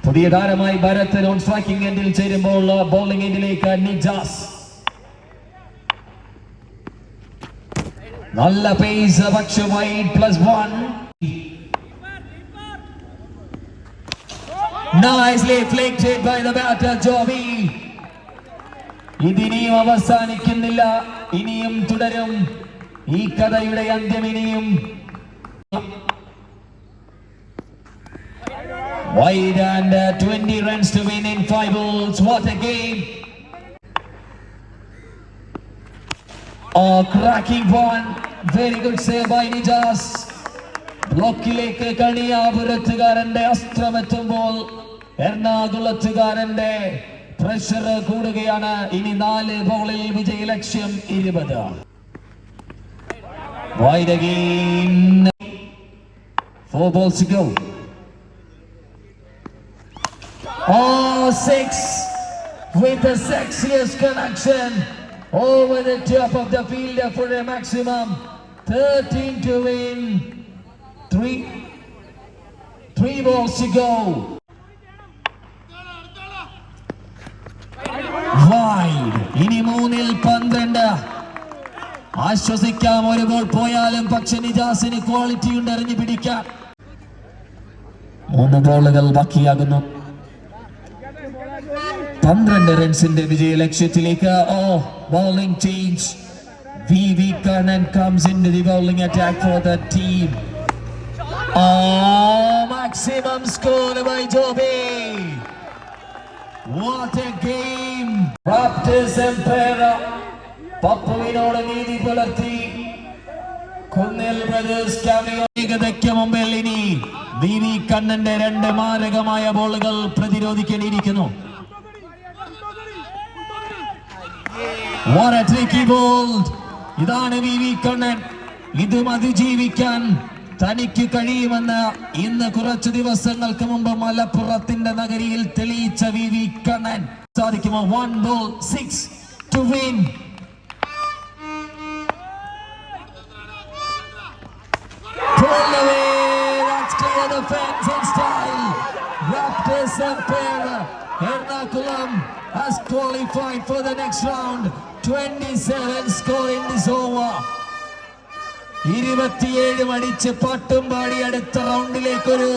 പുതിയ താരമായി Bharat non striking എൻഡിൽ ചേരുമ്പോൾ ബോളിംഗ് എൻഡിലേക്ക് നിജാസ്. നല്ല പേസ്, പക്ഷേ wide +1. Nicely flicked by the batter Jovi. ഇതിനിയും അവസാനിക്കുന്നില്ല, ഇനിയും തുടരും ഈ കഥയുടെ അന്ത്യം. ഇനിയും wide and 20 runs to win in 5 balls. What a game! Cracking one. Very good save by Nijas. ബ്ലോക്കിലേക്ക് കണിയാപുരത്തുകാരന്റെ അസ്ത്രമെത്തുമ്പോൾ എറണാകുളത്തുകാരന്റെ പ്രഷർ കൂടുകയാണ്. ഇനി 4 ബോളിൽ വിജയ ലക്ഷ്യം 20. Wide again. 4 balls to go. 6 with the sexiest connection over the top of the field for a maximum 13 to win. 3 balls to go. Wide. ഇനി 3-ൽ 12. ആശ്വസിക്കാം, ഒരു ബോൾ പോയാലും. പക്ഷെ നിജാസിന് ക്വാളിറ്റി ഉണ്ട് എറിഞ്ഞു പിടിക്കാൻ. 3 ബോളുകൾ ബാക്കിയാകുന്നു. 12 റൺസിന്റെ വിജയ ലക്ഷ്യത്തിലേക്ക്. Bowling change. VV Kannan comes into the bowling attack for the team. Maximum score by Jovi. What a game. Raptors empire പപ്പുവിനോട് നീതി പുലർത്തി. കുന്നിൽ ബ്രദേഴ്സ് ക്യാമിയോ ഏകതയ്ക്ക് മുമ്പിൽ ഇനി VV കണ്ണന്റെ 2 മാരകമായ ബോളുകൾ പ്രതിരോധിക്കേണ്ടിയിരിക്കുന്നു. What a tricky ball. ഇതാണ് VV കണ്ണൻ. ഇതും അതിജീവിക്കാൻ തനിക്ക് കഴിയുമെന്ന് ഇന്ന് കുറച്ചു ദിവസങ്ങൾക്ക് മുമ്പ് മലപ്പുറത്തിന്റെ നഗരിയിൽ തെളിയിച്ച VV കണ്ണൻ. സാധിക്കുമോ? 1 ball 6 to win. Pull away. That's clear the fence in style. Raptors empire Ernakulam has qualified for the next round. 27 score in this over. 27 അടിച്ച് പാട്ടും പാടി അടുത്ത റൗണ്ടിലേക്കൊരു